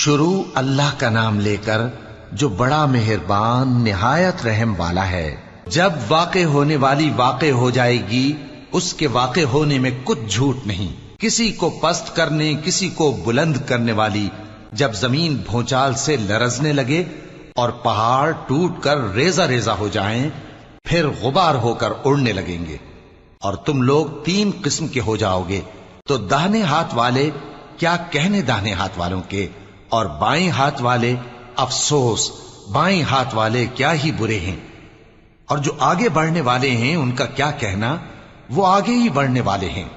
شروع اللہ کا نام لے کر جو بڑا مہربان نہایت رحم والا ہے۔ جب واقع ہونے والی واقع ہو جائے گی، اس کے واقع ہونے میں کچھ جھوٹ نہیں۔ کسی کو پست کرنے کسی کو بلند کرنے والی جب زمین بھونچال سے لرزنے لگے اور پہاڑ ٹوٹ کر ریزہ ریزہ ہو جائیں، پھر غبار ہو کر اڑنے لگیں گے، اور تم لوگ 3 قسم کے ہو جاؤ گے، تو داہنے ہاتھ والے کیا کہنے داہنے ہاتھ والوں کے، اور بائیں ہاتھ والے افسوس بائیں ہاتھ والے کیا ہی برے ہیں، اور جو آگے بڑھنے والے ہیں ان کا کیا کہنا، وہ آگے ہی بڑھنے والے ہیں،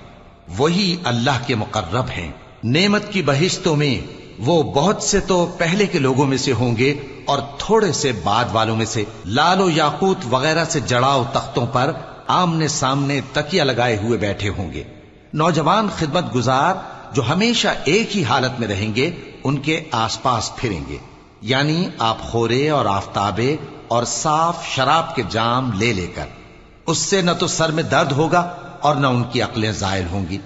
وہی اللہ کے مقرب ہیں۔ نعمت کی بہشتوں میں وہ بہت سے تو پہلے کے لوگوں میں سے ہوں گے اور تھوڑے سے بعد والوں میں سے، لال و یاقوت وغیرہ سے جڑاؤ تختوں پر آمنے سامنے تکیہ لگائے ہوئے بیٹھے ہوں گے۔ نوجوان خدمت گزار جو ہمیشہ ایک ہی حالت میں رہیں گے ان کے آس پاس پھریں گے، یعنی آپ خورے اور آفتابے اور صاف شراب کے جام لے لے کر۔ اس سے نہ تو سر میں درد ہوگا اور نہ ان کی عقلیں زائل ہوں گی،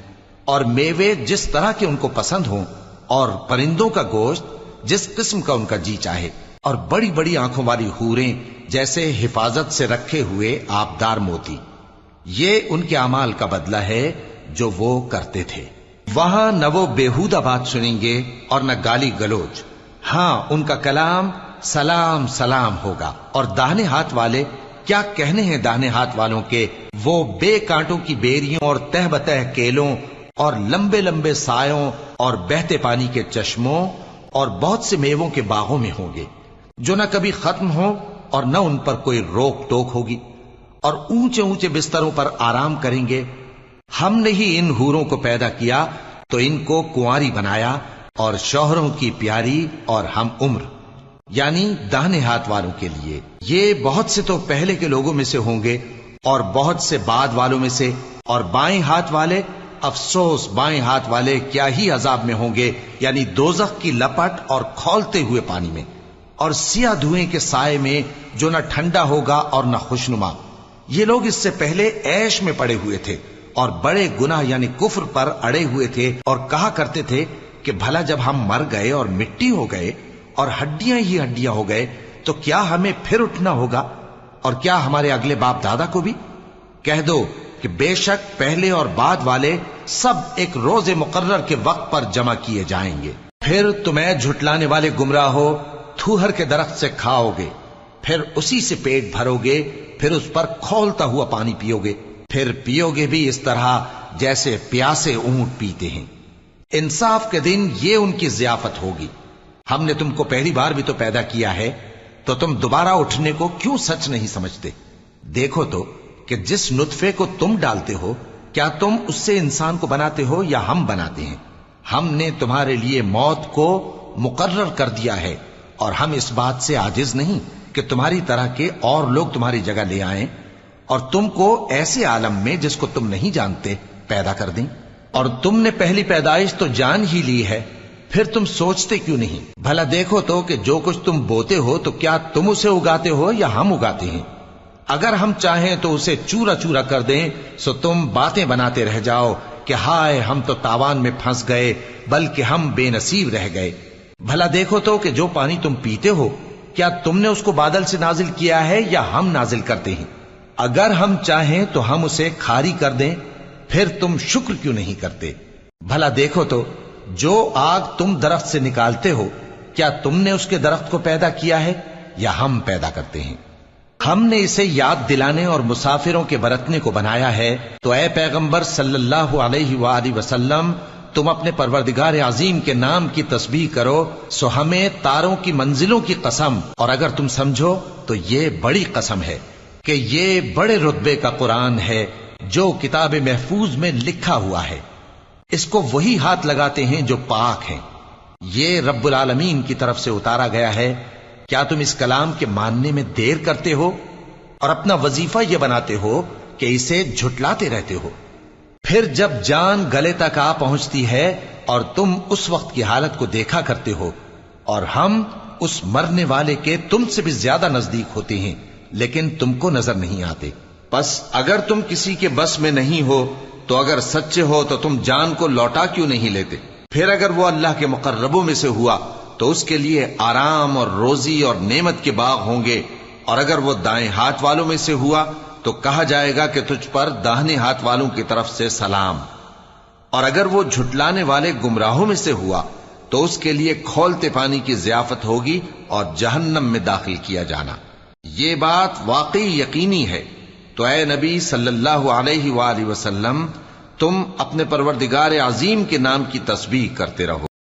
اور میوے جس طرح کے ان کو پسند ہوں، اور پرندوں کا گوشت جس قسم کا ان کا جی چاہے، اور بڑی بڑی آنکھوں والی حوریں جیسے حفاظت سے رکھے ہوئے آبدار موتی۔ یہ ان کے اعمال کا بدلہ ہے جو وہ کرتے تھے۔ وہاں نہ وہ بیہودہ بات سنیں گے اور نہ گالی گلوچ، ہاں ان کا کلام سلام سلام ہوگا۔ اور داہنے ہاتھ والے کیا کہنے ہیں داہنے ہاتھ والوں کے، وہ بے کانٹوں کی بیریوں اور تہ بتہ کیلوں اور لمبے لمبے سایوں اور بہتے پانی کے چشموں اور بہت سے میووں کے باغوں میں ہوں گے، جو نہ کبھی ختم ہوں اور نہ ان پر کوئی روک ٹوک ہوگی، اور اونچے اونچے بستروں پر آرام کریں گے۔ ہم نے ہی ان حوروں کو پیدا کیا تو ان کو کنواری بنایا، اور شوہروں کی پیاری اور ہم عمر، یعنی داہنے ہاتھ والوں کے لیے۔ یہ بہت سے تو پہلے کے لوگوں میں سے ہوں گے اور بہت سے بعد والوں میں سے، اور بائیں ہاتھ والے افسوس بائیں ہاتھ والے کیا ہی عذاب میں ہوں گے، یعنی دوزخ کی لپٹ اور کھولتے ہوئے پانی میں، اور سیاہ دھوئیں کے سائے میں جو نہ ٹھنڈا ہوگا اور نہ خوشنما۔ یہ لوگ اس سے پہلے عیش میں پڑے ہوئے تھے اور بڑے گناہ یعنی کفر پر اڑے ہوئے تھے، اور کہا کرتے تھے کہ بھلا جب ہم مر گئے اور مٹی ہو گئے اور ہڈیاں ہی ہڈیاں ہو گئے تو کیا ہمیں پھر اٹھنا ہوگا، اور کیا ہمارے اگلے باپ دادا کو بھی؟ کہہ دو کہ بے شک پہلے اور بعد والے سب ایک روز مقرر کے وقت پر جمع کیے جائیں گے۔ پھر تمہیں جھٹلانے والے گمراہ ہو تھوہر کے درخت سے کھاؤ گے، پھر اسی سے پیٹ بھرو گے، پھر اس پر کھولتا ہوا پانی پیو گے، پھر پیو گے بھی اس طرح جیسے پیاسے اونٹ پیتے ہیں۔ انصاف کے دن یہ ان کی ضیافت ہوگی۔ ہم نے تم کو پہلی بار بھی تو پیدا کیا ہے، تو تم دوبارہ اٹھنے کو کیوں سچ نہیں سمجھتے؟ دیکھو تو کہ جس نطفے کو تم ڈالتے ہو، کیا تم اس سے انسان کو بناتے ہو یا ہم بناتے ہیں؟ ہم نے تمہارے لیے موت کو مقرر کر دیا ہے، اور ہم اس بات سے عاجز نہیں کہ تمہاری طرح کے اور لوگ تمہاری جگہ لے آئیں اور تم کو ایسے عالم میں جس کو تم نہیں جانتے پیدا کر دیں۔ اور تم نے پہلی پیدائش تو جان ہی لی ہے، پھر تم سوچتے کیوں نہیں؟ بھلا دیکھو تو کہ جو کچھ تم بوتے ہو تو کیا تم اسے اگاتے ہو یا ہم اگاتے ہیں؟ اگر ہم چاہیں تو اسے چورا چورا کر دیں، سو تم باتیں بناتے رہ جاؤ کہ ہائے ہم تو تاوان میں پھنس گئے، بلکہ ہم بے نصیب رہ گئے۔ بھلا دیکھو تو کہ جو پانی تم پیتے ہو، کیا تم نے اس کو بادل سے نازل کیا ہے یا ہم نازل کرتے ہیں؟ اگر ہم چاہیں تو ہم اسے کھاری کر دیں، پھر تم شکر کیوں نہیں کرتے؟ بھلا دیکھو تو جو آگ تم درخت سے نکالتے ہو، کیا تم نے اس کے درخت کو پیدا کیا ہے یا ہم پیدا کرتے ہیں؟ ہم نے اسے یاد دلانے اور مسافروں کے برتنے کو بنایا ہے، تو اے پیغمبر صلی اللہ علیہ وآلہ وسلم، تم اپنے پروردگار عظیم کے نام کی تسبیح کرو، سو ہمیں تاروں کی منزلوں کی قسم، اور اگر تم سمجھو تو یہ بڑی قسم ہے کہ یہ بڑے رتبے کا قرآن ہے جو کتاب محفوظ میں لکھا ہوا ہے۔ اس کو وہی ہاتھ لگاتے ہیں جو پاک ہیں۔ یہ رب العالمین کی طرف سے اتارا گیا ہے۔ کیا تم اس کلام کے ماننے میں دیر کرتے ہو اور اپنا وظیفہ یہ بناتے ہو کہ اسے جھٹلاتے رہتے ہو؟ پھر جب جان گلے تک آ پہنچتی ہے اور تم اس وقت کی حالت کو دیکھا کرتے ہو، اور ہم اس مرنے والے کے تم سے بھی زیادہ نزدیک ہوتے ہیں، لیکن تم کو نظر نہیں آتے۔ پس اگر تم کسی کے بس میں نہیں ہو تو اگر سچے ہو تو تم جان کو لوٹا کیوں نہیں لیتے؟ پھر اگر وہ اللہ کے مقربوں میں سے ہوا تو اس کے لیے آرام اور روزی اور نعمت کے باغ ہوں گے، اور اگر وہ دائیں ہاتھ والوں میں سے ہوا تو کہا جائے گا کہ تجھ پر داہنے ہاتھ والوں کی طرف سے سلام، اور اگر وہ جھٹلانے والے گمراہوں میں سے ہوا تو اس کے لیے کھولتے پانی کی ضیافت ہوگی اور جہنم میں داخل کیا جانا۔ یہ بات واقعی یقینی ہے، تو اے نبی صلی اللہ علیہ وآلہ وسلم، تم اپنے پروردگار عظیم کے نام کی تسبیح کرتے رہو۔